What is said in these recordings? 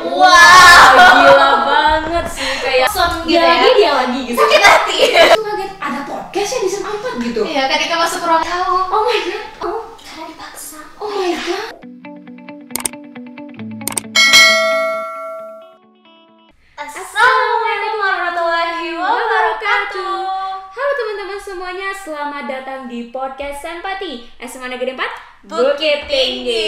wow, gila banget sih, kayak gitu ya. Dia lagi gitu. Sakit hati. Itu kaget, ada podcast ya di season 4 gitu. Iya, ketika masuk ruang tahu. Oh my god. Oh, Karena dipaksa. oh my god. Assalamualaikum warahmatullahi wabarakatuh. Halo teman-teman semuanya, selamat datang di podcast Senpati SMA Negeri 4 Bukit Tinggi.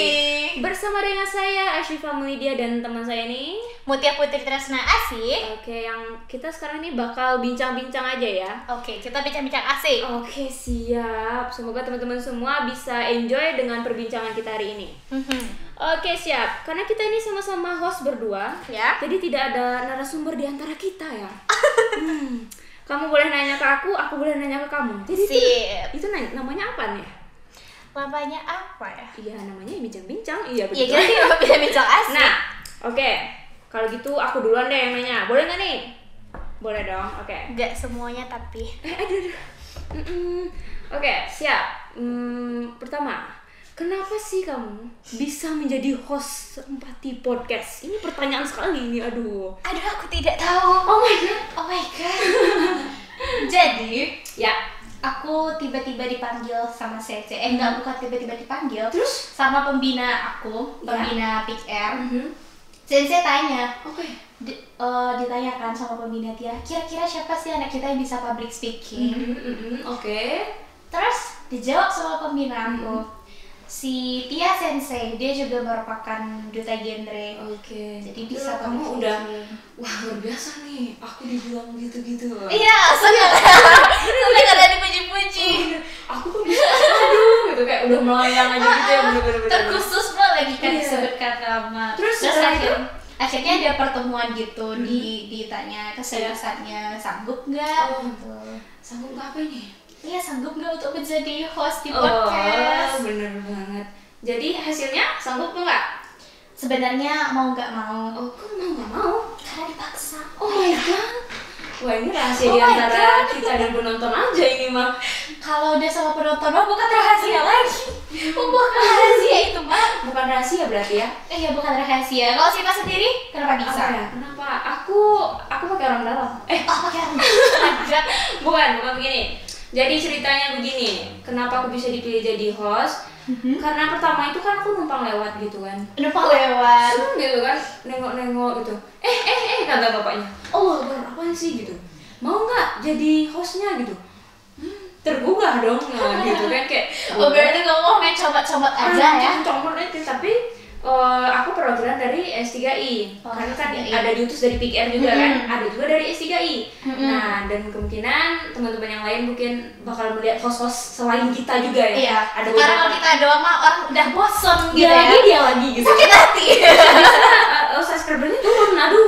Bersama dengan saya Ashifa Mulydia dan teman saya nih Mutia Putri Tresna Asik. Oke, yang kita sekarang ini bakal bincang-bincang aja ya. Oke, kita bincang-bincang asik. Oke, siap. Semoga teman-teman semua bisa enjoy dengan perbincangan kita hari ini. Oke, siap. Karena kita ini sama-sama host berdua, Ya. jadi tidak ada narasumber di antara kita ya. Kamu boleh nanya ke aku boleh nanya ke kamu. Jadi Sip. itu namanya apa nih? Lamanya apa ya? Iya, namanya bincang-bincang. Iya, Iya, betul. kita bincang-bincang asik. Nah, oke. Kalau gitu aku duluan deh yang nanya. Boleh nggak nih? Boleh dong. Oke. Nggak semuanya tapi. Aduh. Oke, siap. Pertama, kenapa sih kamu bisa menjadi host Senpati Podcast? Ini pertanyaan sekali ini, aduh. Aduh, aku tidak tahu. Oh my god. Oh my god. Jadi, Ya, aku tiba-tiba dipanggil sama CC. Bukan tiba-tiba dipanggil. terus? Sama pembina aku, Ya. pembina PR. CC tanya, Oke. ditanyakan sama pembina dia, kira-kira siapa sih anak kita yang bisa public speaking? Oke. Terus dijawab sama pembina aku, si Tia Sensei, dia juga merupakan duta genre. Oke. Jadi bisa kamu public udah, speaking. wah luar biasa nih. Aku dibilang gitu-gitu. Iya, senang. Senang karena dipuji-puji. Aku tuh bisa, aduh, gitu kayak udah melayang aja gitu ya, bener-bener. Terkhusus banget lagi kan Iya. disebutkan nama. Terus setelah itu? akhirnya ada pertemuan gitu, ditanya keseriusannya, sanggup nggak? Oh. Gitu. Sanggup nggak apa ini? Iya, sanggup nggak untuk menjadi host di podcast? Oh, bener banget. Jadi hasilnya sanggup nggak? Sebenarnya mau nggak mau. Oh, kok mau nggak mau? Karena dipaksa. Oh my god. Wah, ini rahasia Oh di my antara God. kita dan penonton aja ini mah. Kalau udah sama penonton mah bukan rahasia lagi. Bukan rahasia itu mah. Bukan rahasia berarti ya? Iya, bukan rahasia. Kalau Siva sendiri kenapa bisa? Apa ya? Kenapa? Aku pakai orang dalam. Pakai aja. Bukan begini. Jadi ceritanya begini. Kenapa aku bisa dipilih jadi host? Karena pertama itu kan aku numpang lewat gitu kan. Numpang lewat. Gitu kan, nengok-nengok gitu. Kata bapaknya. Oh, baru apaan sih gitu. Mau nggak jadi hostnya gitu? Tergugah dong, nah, gitu kan kayak. Oh, berarti kamu main coba-coba aja ya? Comot itu, tapi aku perwakilan dari S3I. Oh, Karena kan S3I. ada diutus dari PKR juga kan, ada juga dari S3I. Nah, dan kemungkinan teman-teman yang lain mungkin bakal melihat host-host selain kita juga ya. Iya. Ada Karena kalau kita doang mah orang udah bosen gitu dia ya. lagi dia lagi gitu. Sakit hati. Subscribernya turun, aduh.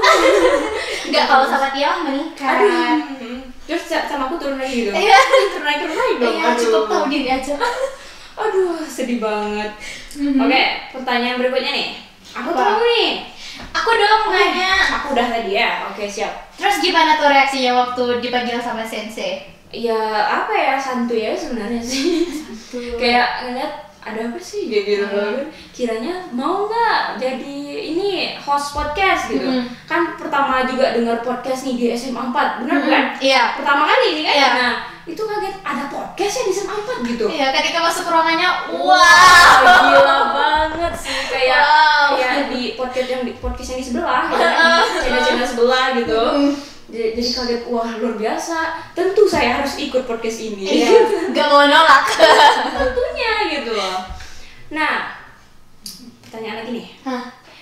Enggak, kalau sama Tia mah meningkat. Aduh. Terus sama aku turun lagi gitu. Iya. Turun lagi dong. Iya, cukup tahu diri aja. Aduh, sedih banget. Oke, pertanyaan berikutnya nih. Aku Apa? tahu nih. Aku dong nanya. Aku udah tadi ya. Oke, siap. Terus gimana tuh reaksinya waktu dipanggil sama Sensei? Ya apa ya, santuy ya sebenarnya sih. Kayak ngeliat ada apa sih kayak gitu kan. Kiranya mau nggak jadi ini host podcast gitu. Kan pertama juga dengar podcast nih di SMA 4, bener kan? Iya. Pertama kali ini kan. Iya. Nah, itu kaget ada podcast ya di SMA 4 gitu. Iya, ketika masuk ruangannya, Wow, gila banget sih, kayak Wow. kayak di podcast yang di sebelah, ya, di channel-channel sebelah gitu. Jadi kaget, wah luar biasa. Tentu saya harus ikut podcast ini. Iya. Gak mau nolak. Tentunya gitu loh. Nah, pertanyaan lagi nih.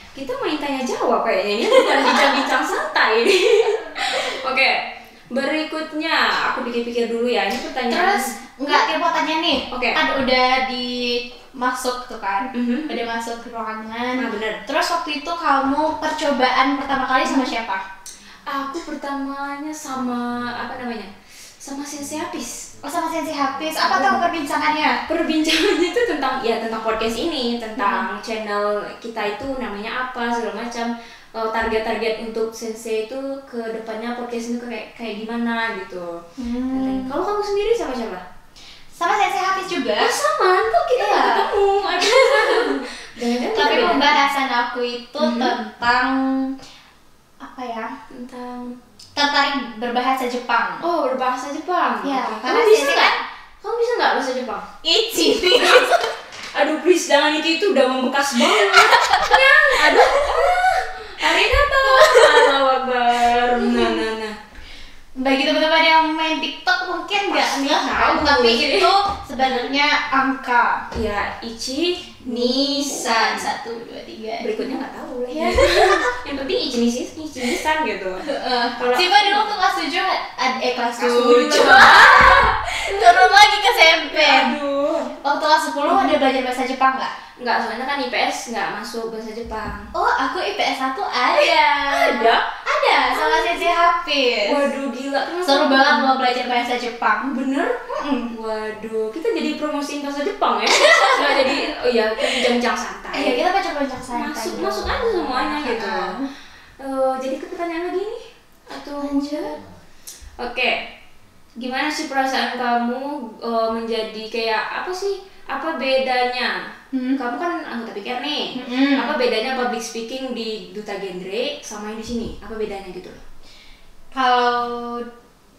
Kita main tanya jawab kayaknya, ini bukan bincang-bincang santai ini. Oke, berikutnya aku pikir-pikir dulu ya. Ini pertanyaan. Terus, enggak, dia mau tanya nih. Oke. Kan udah masuk tuh kan. Mhm. Udah masuk ke ruangan. Nah, bener. Terus waktu itu kamu percobaan pertama kali sama siapa? Aku pertamanya sama sama Sensei Hafiz. Oh, sama Sensei Hafiz. Apa tuh perbincangannya? Perbincangannya itu tentang podcast ini, tentang channel kita itu namanya apa segala macam. Target-target untuk Sensei itu ke depannya podcast itu kayak gimana gitu. Kalau kamu sendiri sama siapa? Sama Sensei Hafiz juga. Sama, kok kita nggak Iya. ketemu. Aduh. Tapi pembahasan aku itu tentang apa ya? Tentang tertarik berbahasa Jepang. Oh, berbahasa Jepang. Ya, Kamu bisa nggak? Kamu bisa nggak bahasa Jepang? Ichi. Aduh, please jangan itu udah membekas banget. Aduh. Arigato. Allahu Akbar. Nah. Bagi teman-teman yang main TikTok mungkin nggak tahu, tapi itu sebenarnya angka. Ya, ichi Nisan 1, 2, 3. Berikutnya nggak tahu lah ya. Yang penting ichi nisan gitu. Kalau Siva dulu waktu kelas 7 kelas 7 7. turun lagi ke SMP. Aduh. Waktu kelas 10 ada belajar bahasa Jepang nggak? Nggak, soalnya kan IPS nggak masuk bahasa Jepang. Oh, aku IPS 1 ada. Ada, sama sensei Hafiz. Waduh, gila. Seru banget lo belajar bahasa Jepang. Bener? Waduh, kita jadi promosiin bahasa Jepang ya? Nggak jadi, oh iya, kita bincang-bincang santai. Iya, kita bincang-bincang santai. Masuk aja semuanya gitu. Jadi ke pertanyaan lagi nih? Atau lanjut? Oke. Gimana sih perasaan kamu menjadi kayak apa sih? Apa bedanya? Kamu kan anggota PKR nih. Apa bedanya public speaking di Duta Genre sama yang di sini? Apa bedanya gitu?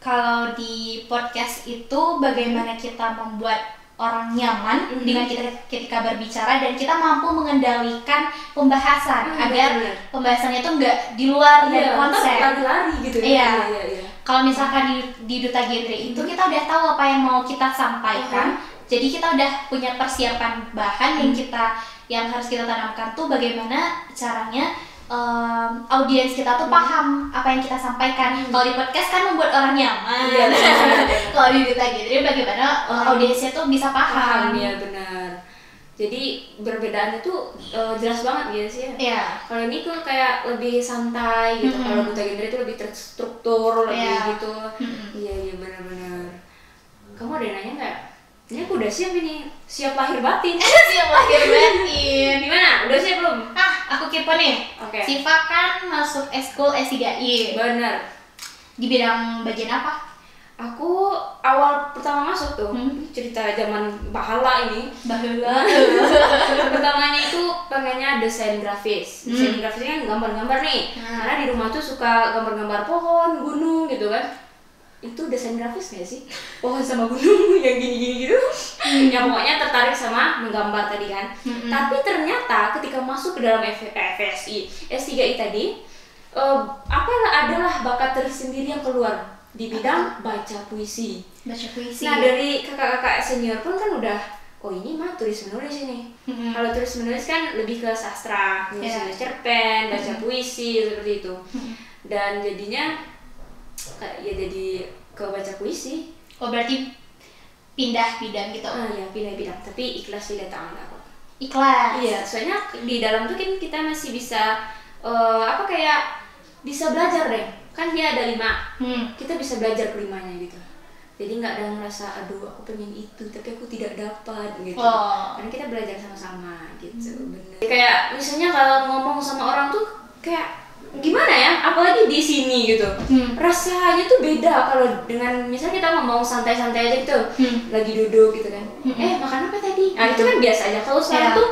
Kalau di podcast itu bagaimana kita membuat orang nyaman dengan kita ketika berbicara dan kita mampu mengendalikan pembahasan agar pembahasannya itu nggak di luar dari konsep. Lari-lari gitu ya. Iya. Kalau misalkan di Duta Genre itu kita udah tahu apa yang mau kita sampaikan. Jadi kita udah punya persiapan bahan yang harus kita tanamkan tuh bagaimana caranya audiens kita tuh paham apa yang kita sampaikan. Kalau di podcast kan membuat orang nyaman. Kalau di Duta Genre bagaimana audiensnya tuh bisa paham. Iya benar. Jadi perbedaannya tuh jelas banget ya sih ya. Iya. Kalau ini tuh kayak lebih santai gitu. Kalau Duta Genre itu lebih terstruktur, lebih gitu. Iya benar-benar. Kamu ada yang nanya nggak? Ini aku udah siap ini, siap lahir batin. Siap lahir batin. Gimana? Udah siap belum? Aku kepo nih. Oke. Siva kan masuk eskul S3I. Bener. Di bidang bagian apa? Aku awal pertama masuk tuh, cerita zaman bahala ini. Bahala. Pertamanya itu pengennya desain grafis. Desain grafis kan gambar-gambar nih. Karena di rumah tuh suka gambar-gambar pohon, gunung gitu kan. Itu desain grafis gak sih? Pohon sama gunung yang gini-gini gitu. Ya pokoknya tertarik sama menggambar tadi kan. Tapi ternyata ketika masuk ke dalam FSI, S3I tadi, adalah bakat tersendiri yang keluar di bidang baca puisi. Baca puisi. Nah, dari kakak-kakak senior pun kan udah, oh ini mah tulis menulis ini. Kalau tulis menulis kan lebih ke sastra, nulis cerpen, baca puisi seperti itu. Dan jadinya ya jadi ke baca puisi. Oh berarti pindah bidang gitu? Ya pindah bidang, tapi ikhlas tidak tangan aku. Ikhlas? Iya, soalnya di dalam tuh kan kita masih bisa kayak bisa belajar deh. Kan dia ada 5, kita bisa belajar ke-5-nya gitu. Jadi nggak ada ngerasa, aduh aku pengen itu tapi aku tidak dapat gitu. Karena kita belajar sama-sama gitu. Bener. Kayak misalnya kalau ngomong sama orang tuh kayak gimana ya, apalagi di sini gitu, rasanya tuh beda kalau dengan misalnya kita ngomong santai-santai aja gitu, lagi duduk gitu kan, makan apa tadi? Nah itu kan biasa aja. Kalau sekarang tuh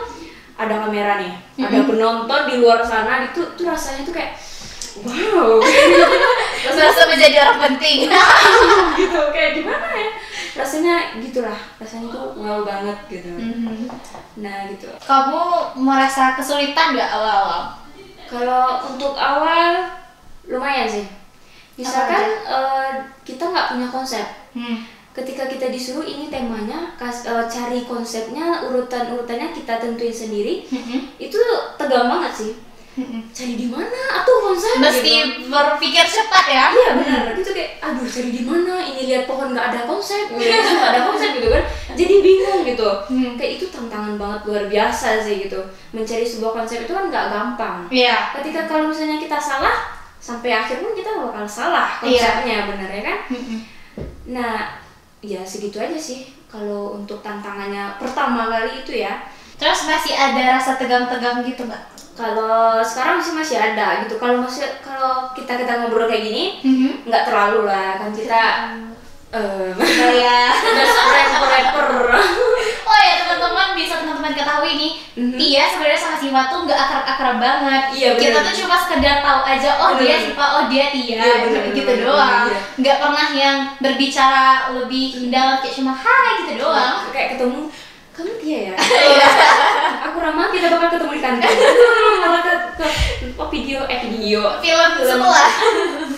ada kamera nih, ada penonton di luar sana, itu tuh rasanya tuh kayak wow, rasa menjadi orang penting, gitu kayak gimana ya? Rasanya gitulah, rasanya tuh wow banget gitu. Nah gitu. Kamu merasa kesulitan nggak awal-awal? Kalau untuk awal lumayan sih. Misalkan kita nggak punya konsep. Ketika kita disuruh ini temanya, cari konsepnya, urutan-urutannya kita tentuin sendiri, itu tegang banget sih. Cari di mana atau konsep? Mesti gitu. Berpikir cepat ya. Iya benar. Itu kayak aduh cari di mana? Ini lihat pohon nggak ada konsep, nggak ada konsep gitu kan. Jadi bingung gitu. Kayak itu tantangan banget luar biasa sih gitu. Mencari sebuah konsep itu kan nggak gampang. Iya. Ketika kalau misalnya kita salah, sampai akhir pun kita bakal salah konsepnya, benar ya kan? Nah, ya segitu aja sih. Kalau untuk tantangannya pertama kali itu ya. Terus masih ada rasa tegang-tegang gitu nggak? Kalau sekarang masih ada gitu. Kalau kita ngobrol kayak gini, nggak terlalu lah kan kita ya rapper. Oh ya teman-teman bisa ketahui ketahui nih, Tia sebenarnya sama Siva tuh nggak akrab-akrab banget. Iya, bener. Kita tuh cuma sekedar tahu aja, oh dia Siva, oh dia Tia, gitu doang. Nggak pernah yang berbicara lebih dalam, kayak cuma hai gitu doang. Kayak ketemu, kamu Tia ya? Aku Rama, kita bakal ketemu di kantor. Malah ke video film setelah.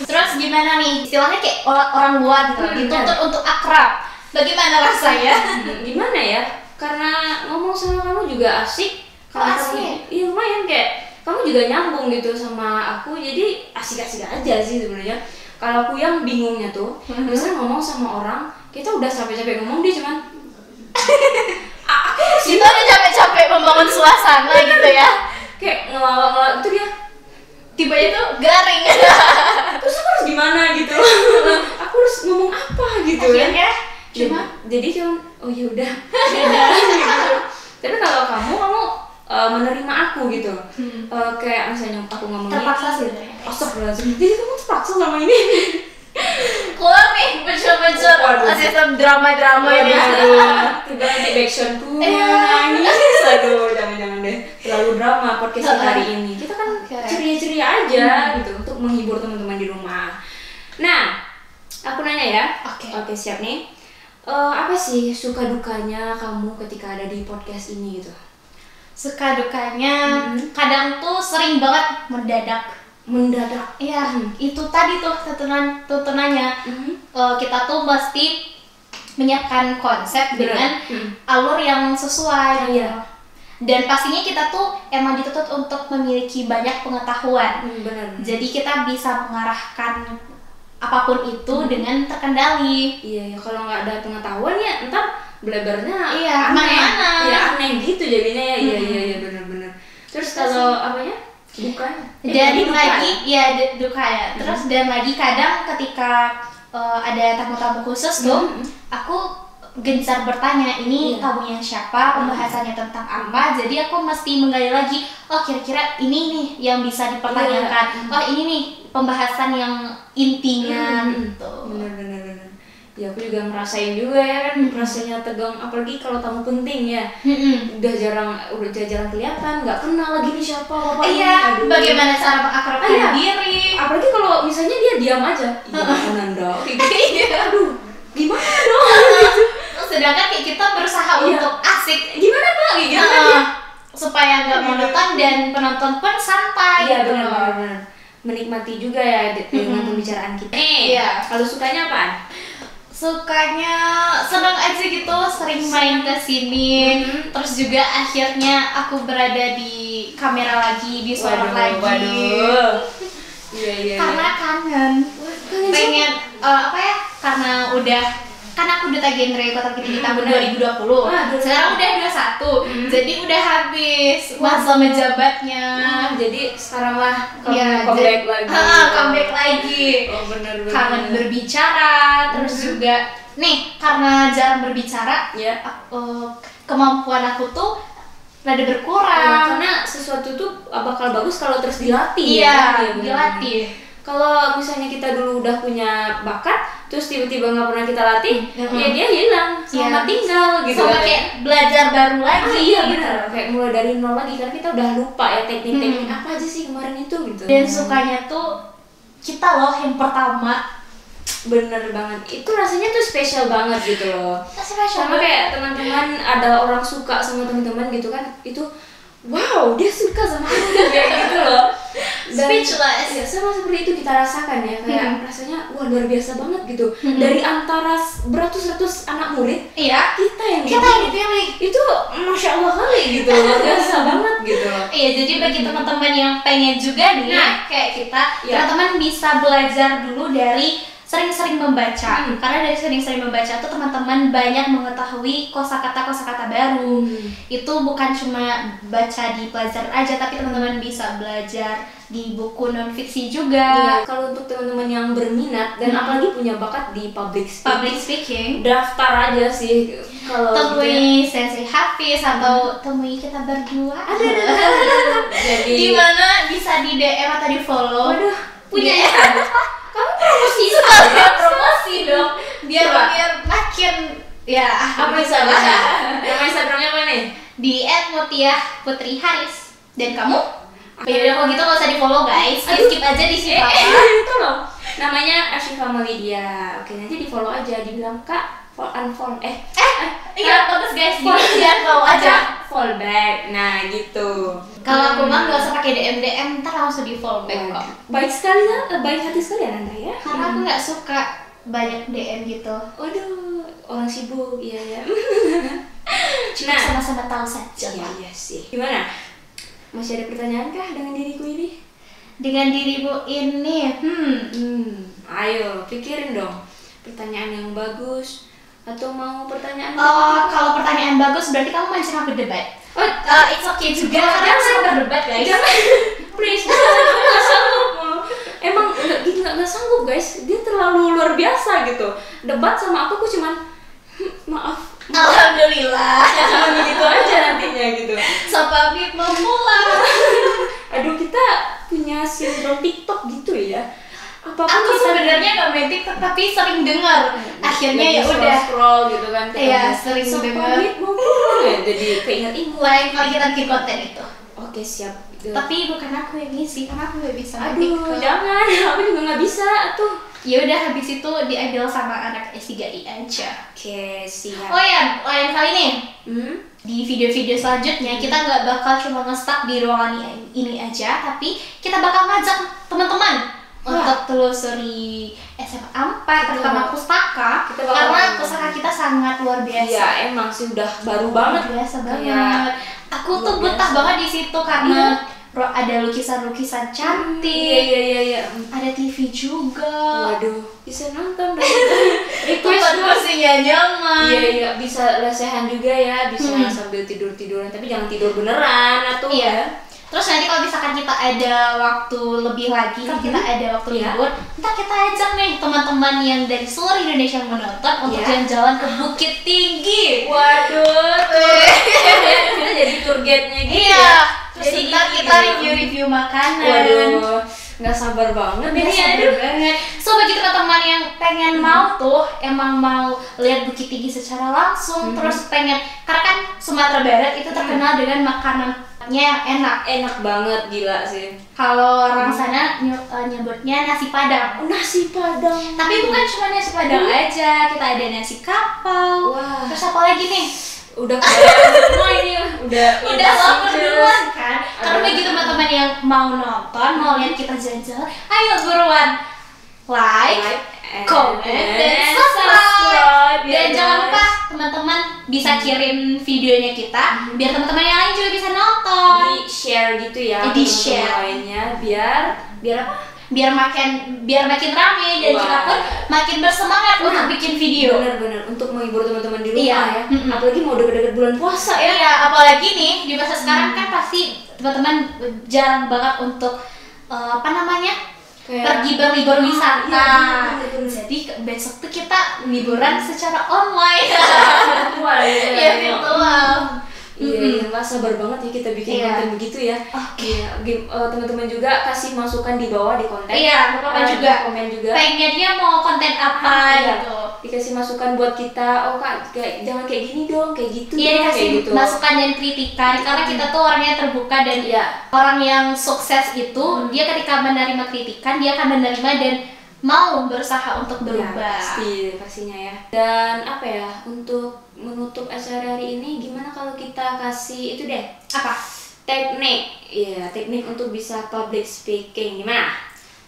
Terus gimana nih? Istilahnya kayak orang luar gitu, dituntut untuk akrab. Bagaimana rasanya? Gimana ya? Karena ngomong sama kamu juga asik. Asik? Iya lumayan, kayak kamu juga nyambung gitu sama aku, jadi asik-asik aja sih sebenarnya. Kalau aku yang bingungnya tuh, biasanya ngomong sama orang, kita udah capek-capek ngomong, dia cuman kita udah capek-capek membangun suasana gitu ya. Kayak ngelawak itu dia tiba-tiba tuh garing. Terus aku harus gimana gitu. Aku harus ngomong apa gitu akhirnya jadi cuma oh ya udah gitu. Tapi kalau kamu menerima aku gitu. Kayak misalnya aku ngomongnya terpaksa sih. Astagfirullahaladzim. Jadi kamu terpaksa sama ini. Keluar nih bocor-bocor asisten drama-drama ini. Tiba nanti backsoundku nangis. Aduh, jangan deh. Terlalu drama podcast kita hari ini. Kita kan ceria-ceria aja gitu untuk menghibur teman-teman di rumah. Nah, aku nanya ya. Oke, siap nih. Apa sih suka dukanya kamu ketika ada di podcast ini gitu? Suka dukanya kadang tuh sering banget mendadak. Iya, itu tadi tuh tuntunannya. Kita tuh mesti menyiapkan konsep dengan alur yang sesuai. Dan pastinya kita tuh emang dituntut untuk memiliki banyak pengetahuan. Jadi kita bisa mengarahkan apapun itu dengan terkendali. Iya, kalau nggak ada pengetahuan ya ntar blebernya aneh gitu jadinya ya. Iya benar. Terus kalau apanya? Dan lagi duka ya. Terus dan lagi kadang ketika ada tamu-tamu khusus tuh, aku gencar bertanya, ini tamunya siapa, pembahasannya tentang apa. Jadi aku mesti menggali lagi, oh kira-kira ini nih yang bisa dipertanyakan. Oh ini nih pembahasan yang intinya gitu. Benar. Ya aku juga ngerasain juga ya kan, rasanya tegang, apalagi kalau tamu penting ya. Udah jarang kelihatan, nggak kenal lagi nih siapa bapaknya. Iya, bagaimana cara mengakrabkan diri. Apalagi kalau misalnya dia diam aja. Nanda, aduh, gimana dong? Sedangkan kayak kita berusaha untuk asik. Gimana Pak? Gitu supaya nggak monoton dan penonton pun santai. Iya benar. Menikmati juga ya dengan pembicaraan kita. Kalau sukanya apaan? Sukanya senang aja gitu, sering main ke sini. Terus juga akhirnya aku berada di kamera lagi, di suara lagi. Iya. Karena kangen. Pengen karena kan aku duta genre Kota Kita di tahun 2020. Sekarang udah 21. Jadi udah habis masa menjabatnya. Jadi sekarang lah comeback lagi. Comeback lagi. Oh benar. Kangen berbicara, terus juga nih karena jarang berbicara, kemampuan aku tuh rada berkurang. Karena sesuatu tuh bakal bagus kalau terus dilatih. Iya, dilatih. Kalau misalnya kita dulu udah punya bakat, terus tiba-tiba nggak pernah kita latih, ya dia hilang, selamat tinggal gitu. Sama kayak belajar baru lagi. Iya benar, kayak mulai dari nol lagi karena kita udah lupa ya teknik-teknik apa aja sih kemarin itu gitu. Dan sukanya tuh kita loh yang pertama. Bener banget, itu rasanya tuh spesial banget gitu loh. Sama kayak teman-teman ada orang suka sama teman-teman gitu kan, itu wow dia suka sama aku kayak gitu loh. Dan speechless. Ya, sama seperti itu kita rasakan ya, kayak rasanya wah luar biasa banget gitu. Dari antara beratus-ratus anak murid, kita yang dipilih. Itu masya Allah kali gitu, luar biasa banget gitu. Iya, jadi bagi teman-teman yang pengen juga nih, kayak kita, teman-teman bisa belajar dulu dari sering-sering membaca. Karena dari sering-sering membaca tuh teman-teman banyak mengetahui kosakata baru. Itu bukan cuma baca di pelajaran aja, tapi teman-teman bisa belajar di buku non fiksi juga. Kalau untuk teman-teman yang berminat dan apalagi punya bakat di public speaking, daftar aja sih. Kalau temui Sensei Hafiz atau temui kita berdua. Jadi dimana bisa di DM atau di follow. Waduh, punya kamu promosi promosi dong biar makin apa Instagramnya? Nama Instagramnya apa nih? di @mutiahputriharis. Dan kamu? Yaudah kalau gitu nggak usah di follow guys, skip aja di sini. Itu loh, namanya Ashifa Maulidia. Oke, nanti di follow aja, dibilang kak unfollow Iya bagus guys, dia follow aja, follow back. Nah gitu. Kalau aku mah nggak usah pakai DM, ntar langsung di follow back kok. Baik sekali ya, baik hati sekali ya Nanda ya. Karena aku nggak suka banyak DM gitu. Waduh, orang sibuk, iya ya. Cuma sama-sama tahu saja. Iya sih. Gimana? Masih ada pertanyaan kah dengan diriku ini? Dengan dirimu ini, ayo pikirin dong. Pertanyaan yang bagus atau mau pertanyaan? Kalau pertanyaan bagus berarti kamu mancing aku debat. It's okay juga karena aku suka berdebat guys. Jangan, please, nggak sanggup. Emang nggak sanggup guys. Dia terlalu luar biasa gitu. Debat sama aku cuman maaf. Alhamdulillah. Cuman begitu aja nantinya gitu. So pamit mau pulang. Aduh, kita punya sindrom TikTok gitu ya. Apapun Aku sebenarnya nggak main TikTok tapi sering dengar. Akhirnya ya udah scroll gitu kan. Iya, sering dengar. Mau pulang ya, jadi keinget Lain kali kita bikin konten itu. Oke, siap. Tapi bukan aku yang ngisi, karena aku nggak bisa main Aduh, TikTok. jangan. Aku juga nggak bisa tuh. Ya udah habis itu diambil sama anak S3I aja. Oke, siap. Oh ya, lain kali nih. Di video-video selanjutnya kita nggak bakal cuma nge-stuck di ruangan ini aja, tapi kita bakal ngajak teman-teman untuk telusuri SMA 4 terutama pustaka, karena pustaka kita sangat luar biasa. Iya, emang sih udah baru banget. Biasa banget. Aku tuh betah banget di situ karena ada lukisan-lukisan cantik. Iya. Ada TV juga. Waduh, bisa nonton dong. Tempat kursinya nyaman. Iya, bisa lesehan juga ya, bisa sambil tidur-tiduran, tapi jangan tidur beneran atau Iya. Terus nanti kalau misalkan kita ada waktu lebih lagi, kan kita ada waktu libur, ntar kita ajak nih teman-teman yang dari seluruh Indonesia yang menonton untuk jalan-jalan ke Bukit Tinggi. Waduh, kita jadi tour guide-nya gitu. Iya. Terus ntar kita review makanan. Waduh, nggak sabar banget ini. Aduh banget. So bagi teman-teman yang pengen mau tuh, emang mau lihat Bukit Tinggi secara langsung, terus pengen, karena kan Sumatera Barat itu terkenal dengan makanannya yang enak banget, gila sih. Kalau orang sana nyebutnya nasi Padang. Nasi Padang. Tapi bukan cuma nasi Padang aja, kita ada nasi kapau. Wah. Terus apa lagi nih? Udah kebayang semua ini, udah lapar duluan kan. Karena bagi teman-teman yang mau nonton, mau lihat kita jalan-jalan, ayo buruan like, comment, dan subscribe. Dan jangan lupa teman-teman bisa kirim videonya kita biar teman-teman yang lain juga bisa nonton. Di share gitu ya. Di share lainnya biar apa? biar makin rame dan kita pun makin bersemangat untuk bikin video. Bener-bener untuk menghibur teman-teman di rumah ya. Mm-mm. Apalagi mau deket-deket bulan puasa ya. Iya, apalagi nih di masa sekarang kan pasti teman-teman jarang banget untuk pergi berlibur wisata. Iya, jadi besok tuh kita liburan secara online. Virtual ya virtual. Iya, nggak sabar banget ya kita bikin konten begitu ya. Iya, teman-teman juga kasih masukan di bawah di konten. Iya, apa juga. Komen juga. Pengennya mau konten apa gitu. Dikasih masukan buat kita. Oh kak, jangan kayak gini dong, kayak gitu. Iya, dikasih kayak gitu. masukan dan kritikan karena kita tuh orangnya terbuka dan orang yang sukses itu dia ketika menerima kritikan dia akan menerima dan mau berusaha untuk berubah. Ya, pastinya ya. Dan apa ya, untuk menutup acara hari ini gimana kalau kita kasih itu deh, apa? Teknik. Iya, teknik untuk bisa public speaking. Gimana?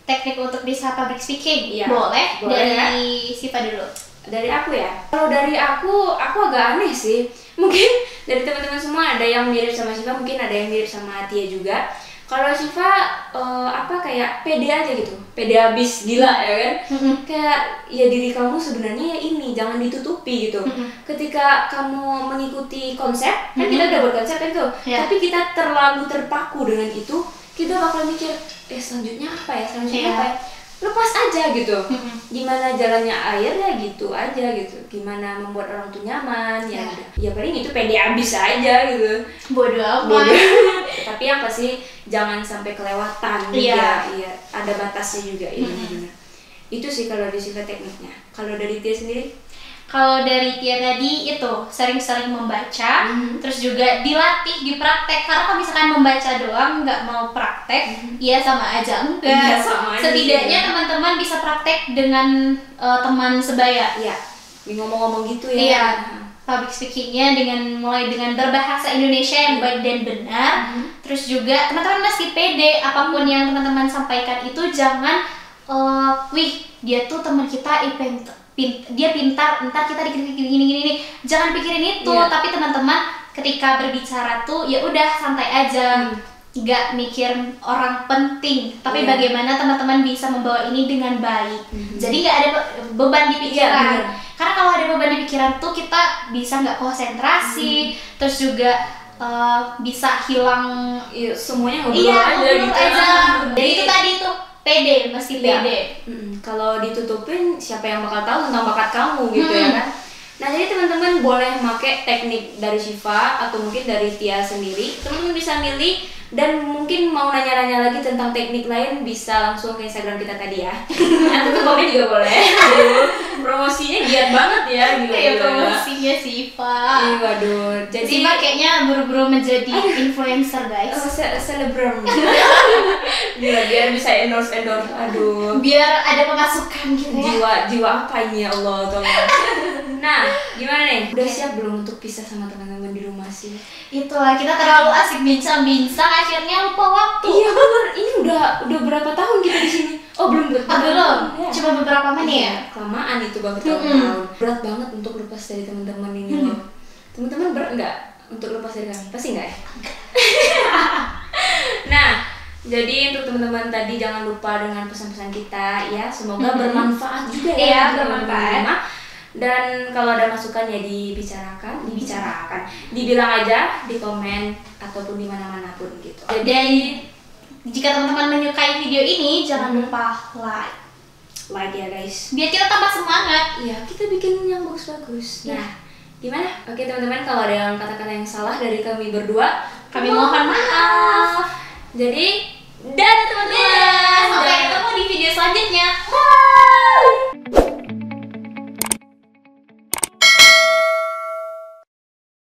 Teknik untuk bisa public speaking? Iya. Boleh Ya. dari Siva dulu. Dari aku ya. Kalau dari aku agak aneh sih. Mungkin dari teman-teman semua ada yang mirip sama Siva, mungkin ada yang mirip sama Tia juga. Kalau Siva kayak pede aja gitu, pede abis gila ya kan. Kayak ya diri kamu sebenarnya ya ini, jangan ditutupi gitu. Ketika kamu mengikuti konsep, kan kita udah berkonsep kan tuh, tapi kita terlalu terpaku dengan itu, kita bakal mikir, selanjutnya apa ya, lepas aja gitu. Gimana jalannya air ya gitu aja gitu. Gimana membuat orang tuh nyaman ya paling itu pede abis aja gitu. Bodoh amat. Tapi yang pasti jangan sampai kelewatan. Iya, ada batasnya juga. Itu sih kalau di sifat tekniknya. Kalau dari Tia sendiri? Kalau dari Tia tadi itu sering-sering membaca, terus juga dilatih, dipraktek. Karena kalau misalkan membaca doang nggak mau praktek, ya sama aja enggak. Iya, sama aja Setidaknya sih, ya. teman-teman bisa praktek dengan teman sebaya. Iya, ngomong-ngomong gitu ya. Iya. Public speakingnya mulai dengan berbahasa Indonesia yang baik dan benar. Terus juga teman-teman mesti pede apapun yang teman-teman sampaikan itu jangan wih dia tuh teman kita dia pintar, ntar kita gini. Jangan pikirin itu. Tapi teman-teman ketika berbicara tuh ya udah santai aja. Nggak mikir orang penting, tapi bagaimana teman-teman bisa membawa ini dengan baik. Jadi nggak ada beban di pikiran. Karena kalau ada beban di pikiran tuh kita bisa nggak konsentrasi, terus juga bisa hilang semuanya ngobrol aja gitu. Jadi itu tadi tuh pede, mesti pede. Kalau ditutupin siapa yang bakal tahu tentang bakat kamu gitu ya kan. Nah jadi teman-teman boleh pakai teknik dari Syifa atau mungkin dari Tia sendiri. Teman-teman bisa milih dan mungkin mau nanya-nanya lagi tentang teknik lain bisa langsung ke Instagram kita tadi ya. Atau ke komen juga boleh. Promosinya giat banget ya gitu. Iya promosinya Syifa. Iya waduh. Jadi Syifa kayaknya buru-buru menjadi influencer guys. Selebgram. Gila biar bisa endorse. Aduh. Biar ada pemasukan gitu ya. Jiwa apa ini ya Allah tolong. Nah, gimana nih? Udah siap belum untuk pisah sama teman-teman di rumah sih? Itulah kita terlalu asik bincang-bincang akhirnya lupa waktu. Iya benar. Ini udah berapa tahun kita di sini? Oh belum belum. Ya. Cuma beberapa menit ya. Kelamaan itu baru tahun. Berat banget untuk lepas dari teman-teman ini loh. Teman-teman berat nggak untuk lepas dari kami? Pasti nggak ya? Nah, jadi untuk teman-teman tadi jangan lupa dengan pesan-pesan kita ya. Semoga bermanfaat juga ya. Iya bermanfaat. Dan kalau ada masukan ya dibicarakan, dibilang aja di komen ataupun di mana-mana pun gitu. Dan jika teman-teman menyukai video ini jangan lupa like ya guys. Biar kita tambah semangat. Iya, kita bikin yang bagus-bagus. Nah, gimana? Oke teman-teman, kalau ada yang kata-kata yang salah dari kami berdua, kami mohon maaf. Jadi, dadah teman-teman. Sampai ketemu di video selanjutnya.